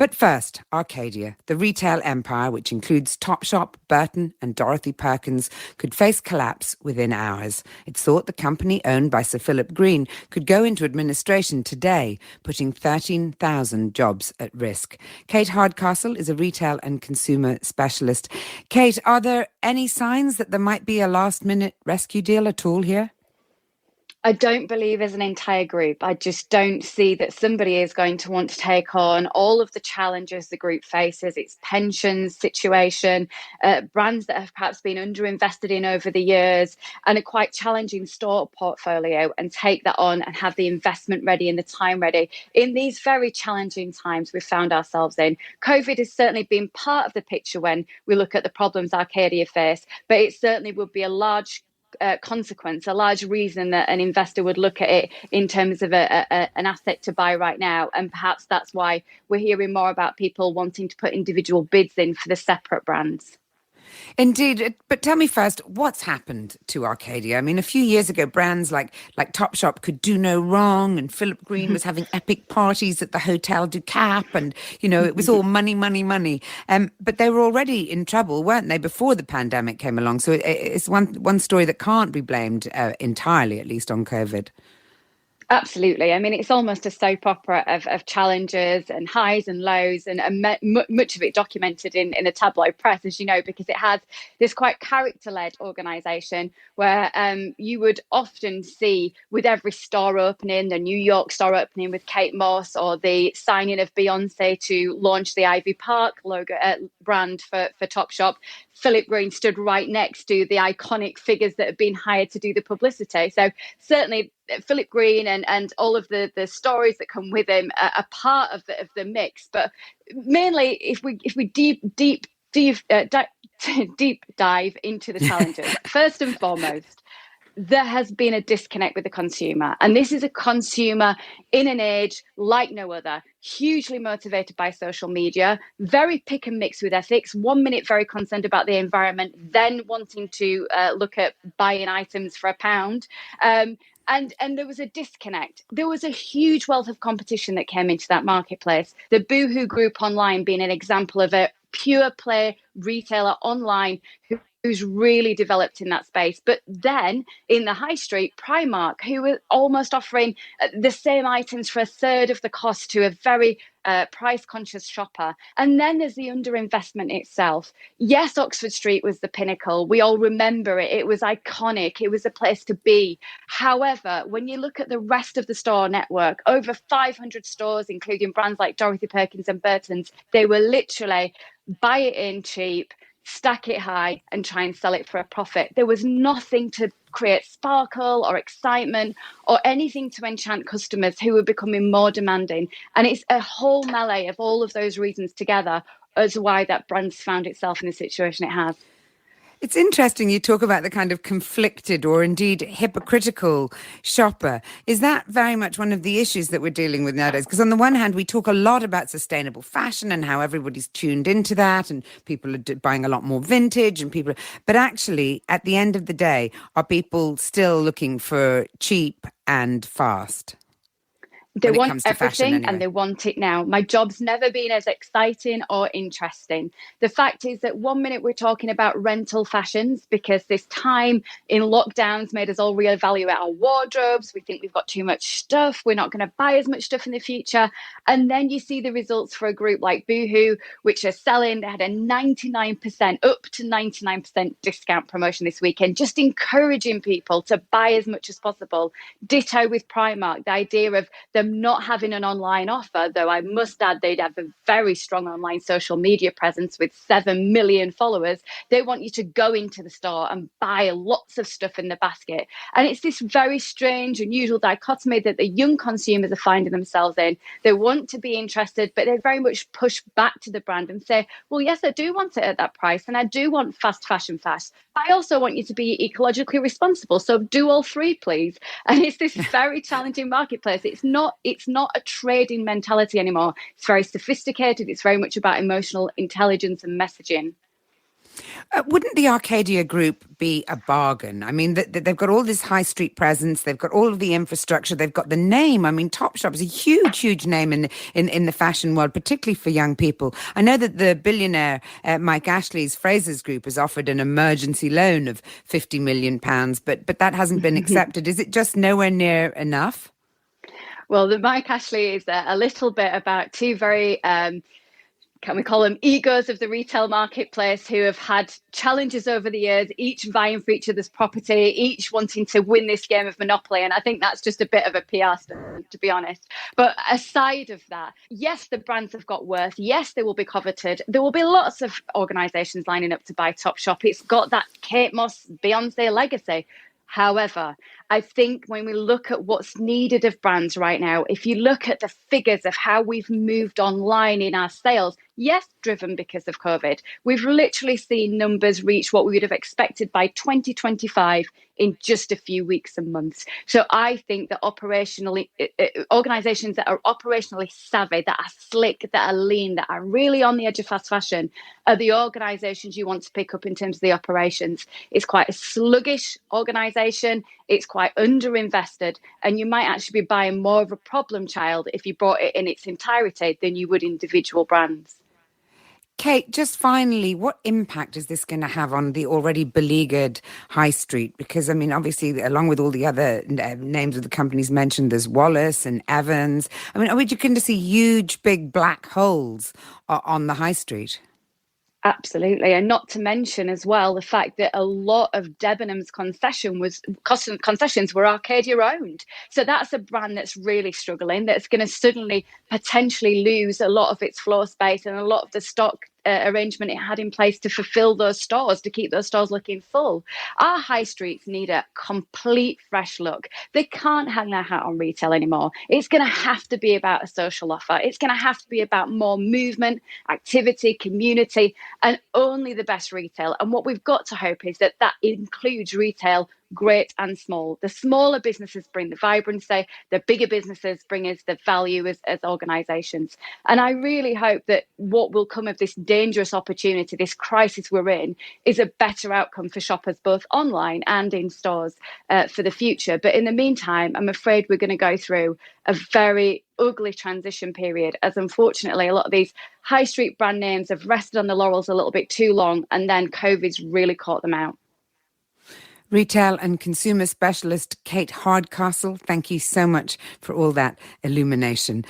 But first, Arcadia, the retail empire, which includes Topshop, Burton and Dorothy Perkins, could face collapse within hours. It's thought the company owned by Sir Philip Green could go into administration today, putting 13,000 jobs at risk. Kate Hardcastle is a retail and consumer specialist. Kate, are there any signs that there might be a last-minute rescue deal at all here? I don't believe as an entire group. I just don't see that somebody is going to want to take on all of the challenges the group faces, its pensions situation, brands that have perhaps been underinvested in over the years, and a quite challenging store portfolio, and take that on and have the investment ready and the time ready. In these very challenging times we've found ourselves in, COVID has certainly been part of the picture when we look at the problems Arcadia face, but it certainly would be a large consequence, a large reason that an investor would look at it in terms of an asset to buy right now. And perhaps that's why we're hearing more about people wanting to put individual bids in for the separate brands. Indeed. But tell me first, what's happened to Arcadia? I mean, a few years ago, brands like Topshop could do no wrong, and Philip Green was having epic parties at the Hotel du Cap, and, it was all money, money, money. But they were already in trouble, weren't they, before the pandemic came along? So it's one story that can't be blamed entirely, at least, on COVID. Absolutely. I mean, it's almost a soap opera of challenges and highs and lows, and much of it documented in the tabloid press, as you know, because it has this quite character-led organisation where you would often see with every store opening, the New York store opening with Kate Moss, or the signing of Beyonce to launch the Ivy Park logo brand for Topshop, Philip Green stood right next to the iconic figures that have been hired to do the publicity. So certainly Philip Green and all of the stories that come with him are part of the mix. But mainly, if we deep dive into the challenges, first and foremost, there has been a disconnect with the consumer. And this is a consumer in an age like no other, hugely motivated by social media, very pick and mix with ethics, 1 minute very concerned about the environment, then wanting to look at buying items for £1. And there was a disconnect. There was a huge wealth of competition that came into that marketplace. The Boohoo Group online being an example of a pure play retailer online who's really developed in that space. But then in the high street, Primark, who were almost offering the same items for a third of the cost to a very price conscious shopper. And then there's the underinvestment itself. Yes, Oxford Street was the pinnacle. We all remember it. It was iconic. It was a place to be. However, when you look at the rest of the store network, over 500 stores, including brands like Dorothy Perkins and Burton's, they were literally buy it in cheap, stack it high and try and sell it for a profit. There was nothing to create sparkle or excitement or anything to enchant customers who were becoming more demanding. And it's a whole melee of all of those reasons together as why that brand's found itself in the situation it has. It's interesting you talk about the kind of conflicted or indeed hypocritical shopper. Is that very much one of the issues that we're dealing with nowadays? Because on the one hand, we talk a lot about sustainable fashion and how everybody's tuned into that and people are buying a lot more vintage but actually, at the end of the day, are people still looking for cheap and fast? They want everything anyway. And they want it now. My job's never been as exciting or interesting. The fact is that 1 minute we're talking about rental fashions because this time in lockdowns made us all reevaluate our wardrobes. We think we've got too much stuff. We're not going to buy as much stuff in the future. And then you see the results for a group like Boohoo, which are selling. They had a 99%, up to 99% discount promotion this weekend, just encouraging people to buy as much as possible. Ditto with Primark, the idea of them not having an online offer, though I must add they'd have a very strong online social media presence with 7 million followers. They want you to go into the store and buy lots of stuff in the basket. And it's this very strange, unusual dichotomy that the young consumers are finding themselves in. They want to be interested, but they very much push back to the brand and say, well, yes, I do want it at that price and I do want fast fashion fast. But I also want you to be ecologically responsible. So do all three, please. And it's this very challenging marketplace. It's not a trading mentality anymore. It's very sophisticated. It's very much about emotional intelligence and messaging. Wouldn't the Arcadia Group be a bargain? I mean, they've got all this high street presence, they've got all of the infrastructure, they've got the name. I mean, Topshop is a huge, huge name in the fashion world, particularly for young people. I know that the billionaire Mike Ashley's Fraser's Group has offered an emergency loan of £50 million, but that hasn't been accepted. Is it just nowhere near enough? Well, the Mike Ashley is a little bit about two very can we call them egos of the retail marketplace who have had challenges over the years, each vying for each other's property, each wanting to win this game of Monopoly. And I think that's just a bit of a PR stunt, to be honest. But aside of that, yes, the brands have got worth. Yes, they will be coveted. There will be lots of organisations lining up to buy Topshop. It's got that Kate Moss, Beyonce legacy. However, I think when we look at what's needed of brands right now, if you look at the figures of how we've moved online in our sales, yes, driven because of COVID, we've literally seen numbers reach what we would have expected by 2025 in just a few weeks and months. So I think that operationally, organizations that are operationally savvy, that are slick, that are lean, that are really on the edge of fast fashion are the organizations you want to pick up in terms of the operations. It's quite a sluggish organization. It's quite underinvested, and you might actually be buying more of a problem child if you bought it in its entirety than you would individual brands. Kate, just finally, what impact is this going to have on the already beleaguered high street? Because, I mean, obviously, along with all the other names of the companies mentioned, there's Wallace and Evans. I mean, are we going to see huge, big black holes on the high street? Absolutely. And not to mention as well the fact that a lot of Debenhams concessions were Arcadia owned. So that's a brand that's really struggling, that's going to suddenly potentially lose a lot of its floor space and a lot of the stock arrangement it had in place to fulfill those stores, to keep those stores looking full. Our high streets need a complete fresh look. They can't hang their hat on retail anymore. It's going to have to be about a social offer. It's going to have to be about more movement, activity, community, and only the best retail. And what we've got to hope is that that includes retail great and small. The smaller businesses bring the vibrancy, the bigger businesses bring us the value as organisations. And I really hope that what will come of this dangerous opportunity, this crisis we're in, is a better outcome for shoppers, both online and in stores for the future. But in the meantime, I'm afraid we're going to go through a very ugly transition period, as unfortunately a lot of these high street brand names have rested on the laurels a little bit too long, and then COVID's really caught them out. Retail and consumer specialist Kate Hardcastle, thank you so much for all that illumination.